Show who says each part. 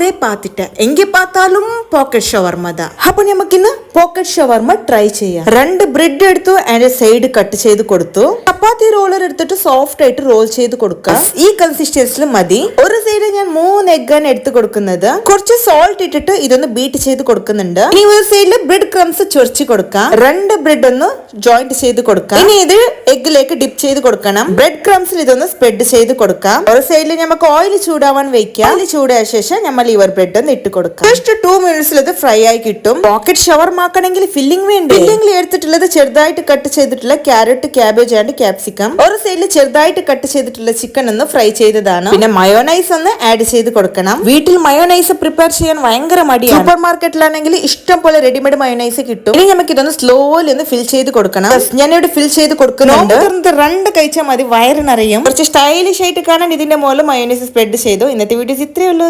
Speaker 1: കുറേ പാത്തിട്ട് എങ്കിൽ പാത്താലും പോക്കറ്റ് ഷവർമ தான். അപ്പൊ നമുക്കിന്ന് പോക്കറ്റ് ഷവർമ ട്രൈ ചെയ്യാം. 2 ബ്രെഡ് എടുത്തു, അതിന്റെ സൈഡ് കട്ട് ചെയ്ത് കൊടുത്തു. ചപ്പാത്തി റോളർ എടുത്തിട്ട് സോഫ്റ്റ് ആയിട്ട് റോൾ ചെയ്ത് കൊടുക്കാം. ഈ കൺസിസ്റ്റൻസിൽ മതി. ഒരു സൈഡ് ഞാൻ 3 എഗ്ഗാണ് എടുത്ത് കൊടുക്കുന്നത്. കുറച്ച് സോൾട്ട് ഇട്ടിട്ട് ഇതൊന്ന് ബീറ്റ് ചെയ്ത് കൊടുക്കുന്നുണ്ട്. ഇനി ഒരു സൈഡിൽ ബ്രെഡ് ക്രംസ് ചൊരിച്ച് കൊടുക്കാം. 2 ബ്രെഡ് ഒന്ന് ജോയിന്റ് ചെയ്ത് കൊടുക്കാം. ഇനി ഇത് എഗ്ഗിലേക്ക് ഡിപ്പ് ചെയ്ത് കൊടുക്കണം. ബ്രെഡ് ക്രംസിൽ ഇതൊന്ന് സ്പ്രെഡ് ചെയ്ത് കൊടുക്കാം. ഒരു സൈഡിൽ നമുക്ക് ഓയിൽ ചൂടാവാൻ വെക്കാം. ഓയിൽ ചൂടായ ശേഷം നമ്മൾ ലിവർ ബ്രെഡ് ഒന്ന് ഇട്ട് കൊടുക്കാം. ജസ്റ്റ് 2 മിനിറ്റ്സിൽ ഇത് ഫ്രൈ ആയി കിട്ടും. പോക്കറ്റ് ഷവർമ ആക്കണമെങ്കിൽ ഫില്ലിംഗ് വേണ്ടി. ഫില്ലിംഗിൽ എടുത്തിട്ടുള്ളത് ചെറുതായിട്ട് കട്ട് ചെയ്തിട്ടുള്ള ക്യാരറ്റ്, ക്യാബേജ് ആൻഡ് ക്യാപ്സിക്കം. ഒരു സൈഡിൽ ചെറുതായിട്ട് കട്ട് ചെയ്തിട്ടുള്ള ചിക്കൻ ഒന്ന് ഫ്രൈ ചെയ്തതാണ്. പിന്നെ മയോനൈസ് ഒന്ന് ആഡ് ചെയ്ത് കൊടുക്കണം. വീട്ടിൽ മയോനൈസ് പ്രിപ്പയർ ചെയ്യാൻ ഭയങ്കര മടിയാണ്. സൂപ്പർ മാർക്കറ്റിലാണെങ്കിൽ ഇഷ്ടം പോലെ റെഡിമെയ്ഡ് മയോനൈസ് കിട്ടും. ഇനി നമുക്ക് ഇതൊന്ന് സ്ലോലി ഒന്ന് ഫിൽ ചെയ്ത് കൊടുക്കണം. ഞാനിവിടെ ഫിൽ ചെയ്ത് കൊടുക്കുന്നുണ്ട്. 2 കഴിച്ചാൽ മതി, വയറിനറിയും. കുറച്ച് സ്റ്റൈലിഷ് ആയിട്ട് കാണാൻ ഇതിന്റെ മുകളിൽ മയോനൈസ് സ്പ്രെഡ് ചെയ്തു. ഇന്നത്തെ വീഡിയോസ് ഇത്രയേ ഉള്ളൂ.